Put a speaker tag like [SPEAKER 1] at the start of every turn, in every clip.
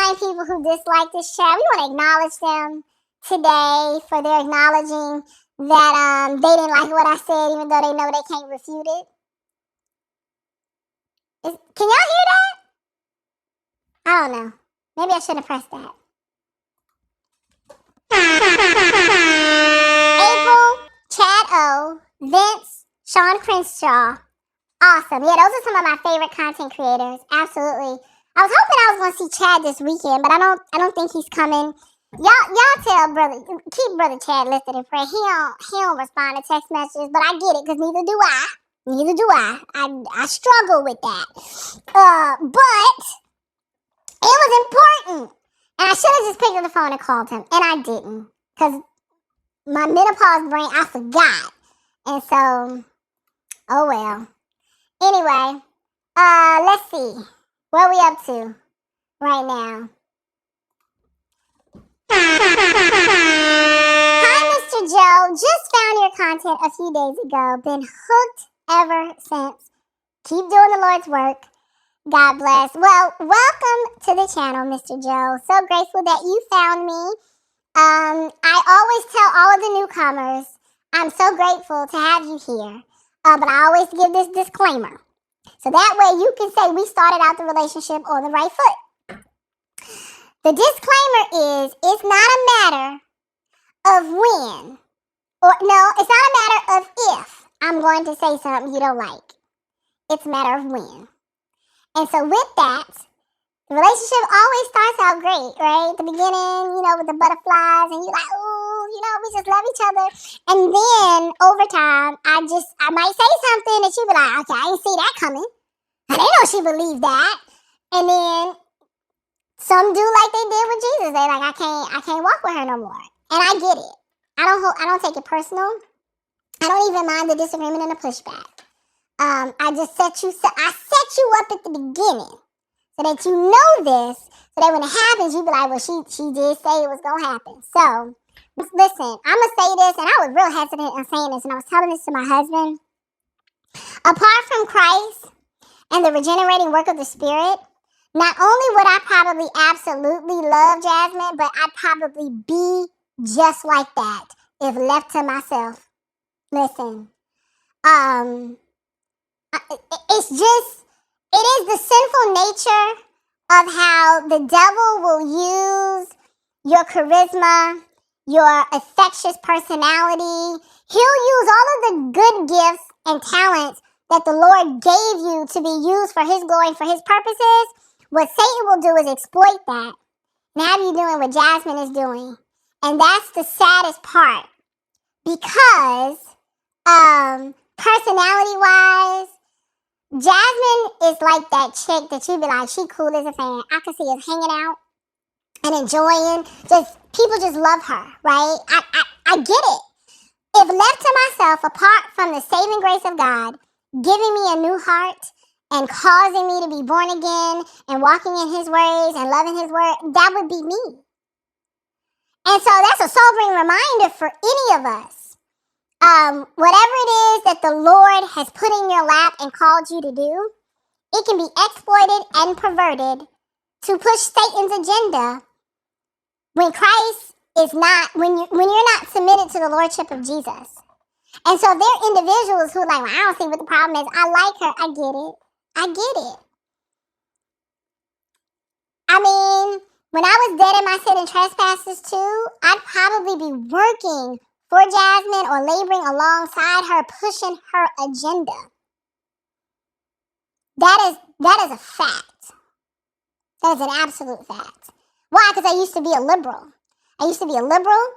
[SPEAKER 1] 9 people who dislike this chat. We want to acknowledge them today for their acknowledging that they didn't like what I said, even though they know they can't refute it. Can y'all hear that? I don't know. Maybe I shouldn't have pressed that. April, Chad O, Vince, Sean Crenshaw. Awesome. Yeah, those are some of my favorite content creators. Absolutely. I was hoping I was going to see Chad this weekend, but I don't think he's coming. Y'all tell brother, keep brother Chad listed in prayer. He don't respond to text messages, but I get it because neither do I. Neither do I. I struggle with that. But it was important. And I should have just picked up the phone and called him. And I didn't. Because my menopause brain, I forgot. And so, oh well. Anyway, let's see. What are we up to right now? Hi, Mr. Joe. Just found your content a few days ago. Been hooked ever since. Keep doing the Lord's work. God bless. Well, welcome to the channel, Mr. Joe. So grateful that you found me. I always tell all of the newcomers, I'm so grateful to have you here. But I always give this disclaimer. So that way you can say we started out the relationship on the right foot. The disclaimer is, it's not a matter of when. It's not a matter of if I'm going to say something you don't like. It's a matter of when. And so with that, the relationship always starts out great, right? At the beginning, with the butterflies, and you're like, ooh, we just love each other. And then over time, I might say something and she'll be like, okay, I didn't see that coming. I didn't know she believed that. And then some do like they did with Jesus. They like, I can't walk with her no more. And I get it. I don't take it personal. I don't even mind the disagreement and the pushback. I set you up at the beginning so that you know this, so that when it happens, you be like, well, she did say it was gonna happen. So listen, I'm gonna say this, and I was real hesitant on saying this, and I was telling this to my husband. Apart from Christ and the regenerating work of the Spirit, not only would I probably absolutely love Jasmine, but I'd probably be just like that if left to myself. Listen, it is the sinful nature of how the devil will use your charisma, your infectious personality. He'll use all of the good gifts and talents that the Lord gave you to be used for his glory and for his purposes. What Satan will do is exploit that and have you doing what Jasmine is doing. And that's the saddest part. Because, personality-wise, Jasmine is like that chick that you be like, she cool as a fan. I can see us hanging out and enjoying. People just love her, right? I get it. If left to myself, apart from the saving grace of God, giving me a new heart and causing me to be born again and walking in his ways and loving his word, that would be me. And so that's a sobering reminder for any of us. Whatever it is that the Lord has put in your lap and called you to do, it can be exploited and perverted to push Satan's agenda when Christ is not, when you're not submitted to the lordship of Jesus. And so there are individuals who are like, well, I don't see what the problem is. I like her. I get it. I mean, when I was dead in my sin and trespasses too, I'd probably be working for Jasmine or laboring alongside her, pushing her agenda. That is a fact. That is an absolute fact. Why? Because I used to be a liberal. I wasn't no flaming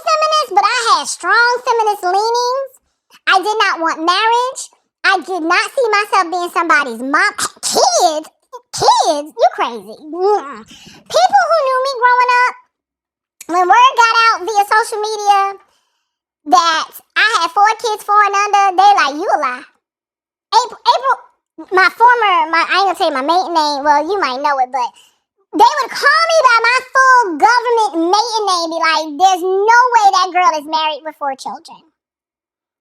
[SPEAKER 1] feminist, but I had strong feminist leanings. I did not want marriage. I did not see myself being somebody's mom. Kids? You crazy. People who knew me growing up, when word got out via social media that I had 4 kids, 4 and under, they like, you a lie. April, I ain't gonna tell you my maiden name, well, you might know it, but they would call me by my full government maiden name, be like, there's no way that girl is married with 4 children.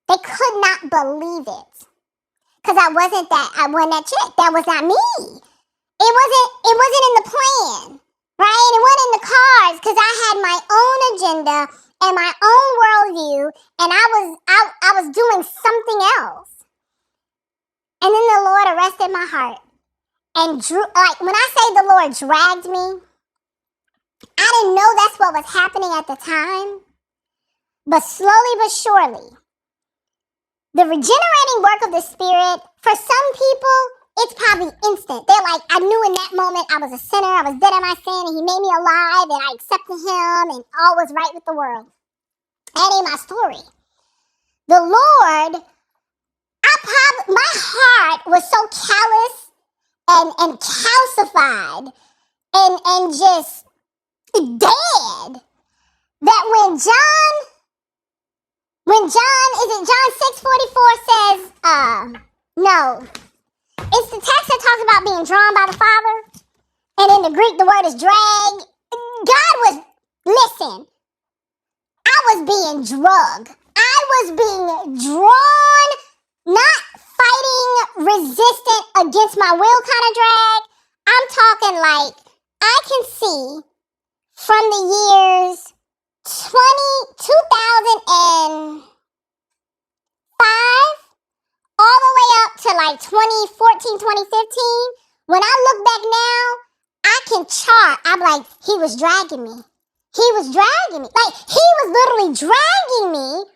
[SPEAKER 1] They could not believe it. Because I wasn't that chick. That was not me. It wasn't in the plan, right? It wasn't in the cards because I had my own agenda and my own worldview, and I was doing something else. And then the Lord arrested my heart and when I say the Lord dragged me, I didn't know that's what was happening at the time, but slowly but surely, the regenerating work of the Spirit, for some people, it's probably instant. They're like, I knew in that moment I was a sinner, I was dead in my sin, and he made me alive, and I accepted him, and all was right with the world. That ain't my story. The Lord, my heart was so callous and calcified and just dead that when John, is it John 6:44 says, no. It's the text that talks about being drawn by the Father. And in the Greek, the word is drag. Listen, I was being drugged. I was being drawn, not fighting resistant against my will kind of drag. I'm talking like I can see from the years 2005 all the way up to like 2014, 2015. When I look back now, I can chart. I'm like, he was dragging me. He was dragging me. Like, he was literally dragging me.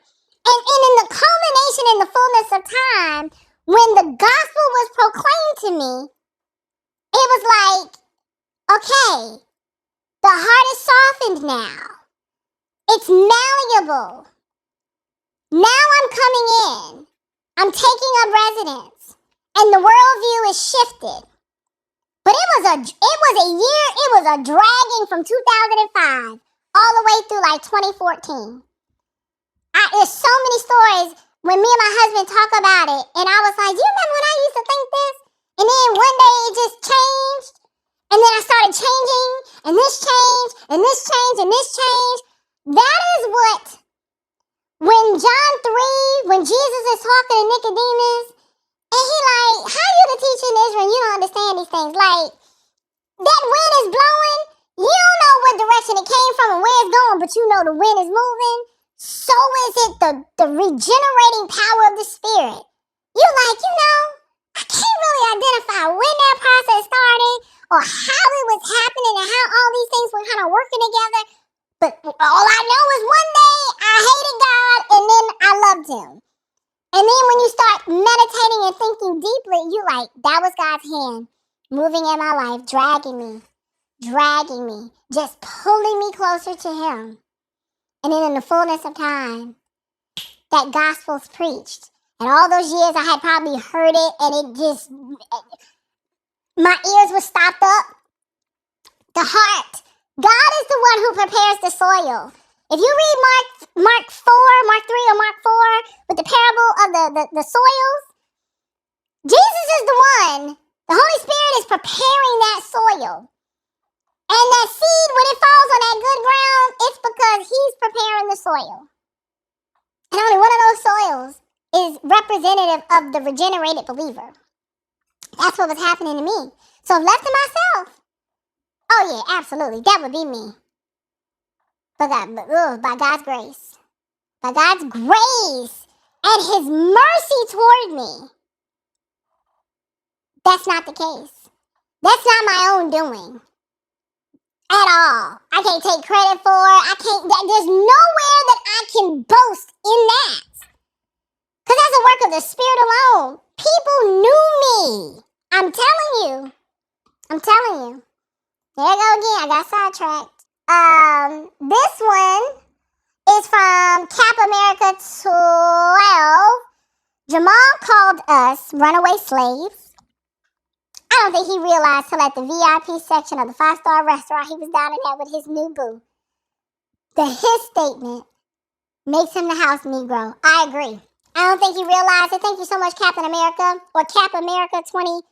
[SPEAKER 1] And in the culmination, in the fullness of time, when the gospel was proclaimed to me, it was like, okay, the heart is softened now. It's malleable. Now I'm coming in. I'm taking up residence. And the worldview is shifted. But it was a dragging from 2005 all the way through like 2014. There's so many stories when me and my husband talk about it, and I was like, you remember when I used to think this? And then one day it just changed, and then I started changing, and this changed, and this changed, and this changed. That is what, when John 3, when Jesus is talking to Nicodemus, and he like, how you the teacher in Israel, you don't understand these things. Like, that wind is blowing, you don't know what direction it came from and where it's going, but you know the wind is moving. So is it the regenerating power of the Spirit. You're like, I can't really identify when that process started or how it was happening and how all these things were kind of working together. But all I know is one day I hated God and then I loved him. And then when you start meditating and thinking deeply, you're like, that was God's hand moving in my life, dragging me, just pulling me closer to him. And then in the fullness of time, that gospel's preached. And all those years I had probably heard it and it just, my ears were stopped up. The heart. God is the one who prepares the soil. If you read Mark 3 or Mark 4 with the parable of the soils, Jesus is the one. The Holy Spirit is preparing that soil. And that seed, when it falls on that good ground, it's because he's preparing the soil. And only one of those soils is representative of the regenerated believer. That's what was happening to me. So left to myself, oh yeah, absolutely, that would be me. By God's grace. By God's grace and his mercy toward me. That's not the case. That's not my own doing. At all. I can't take credit for it. There's nowhere that I can boast in that. Because that's a work of the Spirit alone. People knew me. I'm telling you. There I go again. I got sidetracked. This one is from Cap America 12. Jamal called us runaway slaves. I don't think he realized till at the VIP section of the 5-star restaurant he was down in there with his new boo that his statement makes him the house Negro. I agree. I don't think he realized it. Thank you so much, Captain America, or Cap America 20,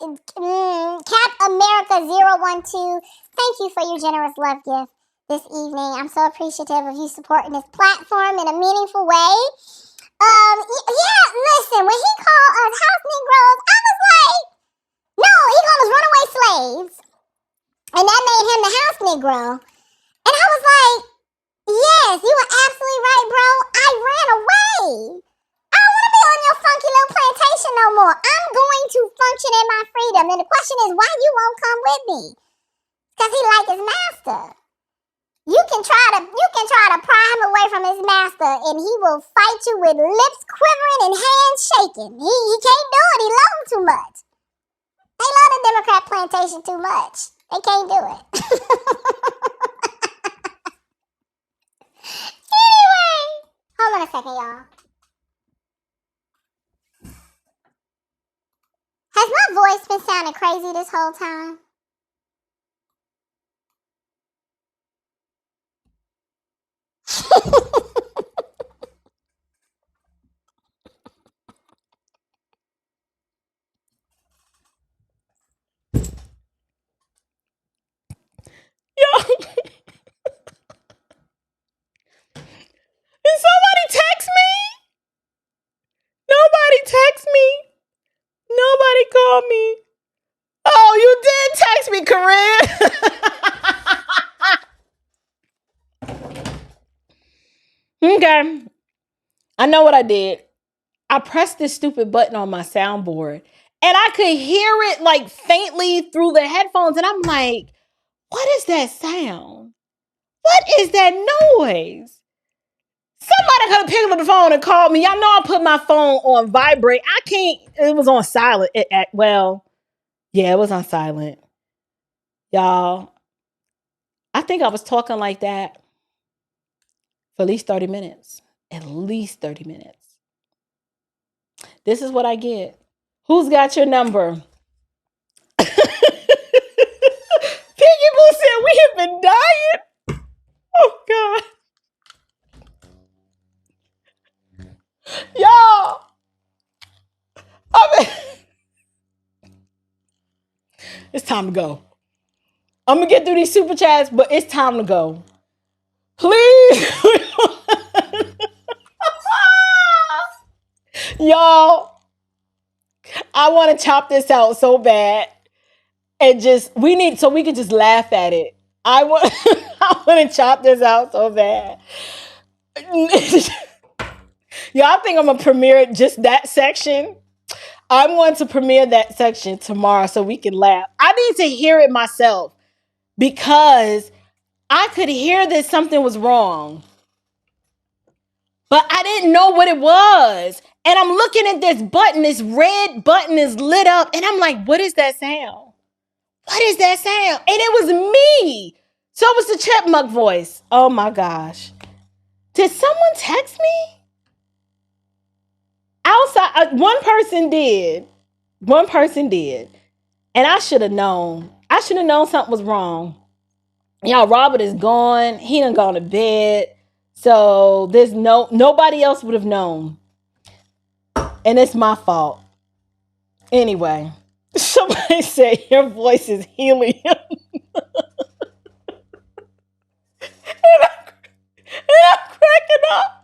[SPEAKER 1] Cap America 012. Thank you for your generous love gift this evening. I'm so appreciative of you supporting this platform in a meaningful way. Listen, when he called us house Negroes, I was like, no, he called us runaway slaves. And that made him the house Negro. And I was like, yes, you were absolutely right, bro. I ran away. I don't want to be on your funky little plantation no more. I'm going to function in my freedom. And the question is, why you won't come with me? Because he like his master. You can try to pry him away from his master, and he will fight you with lips quivering and hands shaking. He can't do it. He loves him too much. They love the Democrat plantation too much. They can't do it. Anyway, hold on a second, y'all. Has my voice been sounding crazy this whole time?
[SPEAKER 2] Did somebody text me? Nobody text me. Nobody called me. Oh, you did text me, Corinne. Okay. I know what I did. I pressed this stupid button on my soundboard, and I could hear it like faintly through the headphones, and I'm like, what is that sound? What is that noise? Somebody could have picked up the phone and called me. Y'all know I put my phone on vibrate. I can't. It was on silent. It was on silent. Y'all, I think I was talking like that for at least 30 minutes. At least 30 minutes. This is what I get. Who's got your number? Piggy Boo said we have been dying. Oh, God. Y'all. It's time to go. I'm going to get through these super chats, but it's time to go. Please. Y'all, I want to chop this out so bad. And so we can just laugh at it. I want to chop this out so bad. Y'all think I'm going to premiere just that section? I'm going to premiere that section tomorrow so we can laugh. I need to hear it myself because I could hear that something was wrong, but I didn't know what it was. And I'm looking at this button, this red button is lit up, and I'm like, what is that sound? What is that sound? And it was me. So it was the chipmunk voice. Oh my gosh. Did someone text me? Outside, one person did. And I should have known. I should have known something was wrong. Y'all, Robert is gone. He done gone to bed. So there's nobody else would have known. And it's my fault. Anyway, somebody said your voice is helium. and I'm cracking up.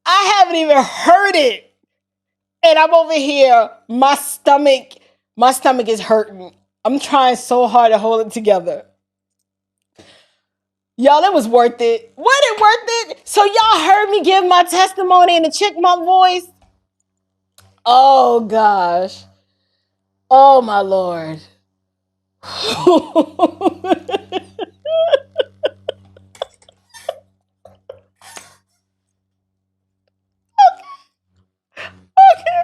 [SPEAKER 2] I haven't even heard it. And I'm over here, my stomach is hurting. I'm trying so hard to hold it together. Y'all, it was worth it. Was it worth it? So y'all heard me give my testimony in the chipmunk voice? Oh, gosh. Oh, my Lord. Okay.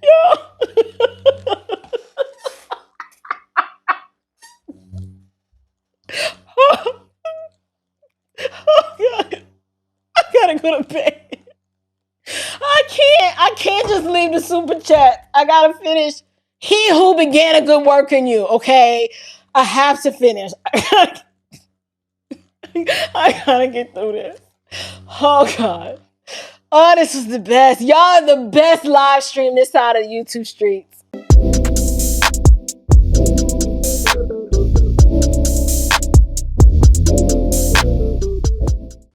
[SPEAKER 2] Yo. Oh, God. I gotta go to bed. I can't just leave the super chat. I gotta finish. He who began a good work in you, okay? I have to finish. I gotta get through this. Oh, God. Oh, this was the best. Y'all are the best live stream this side of the YouTube streets.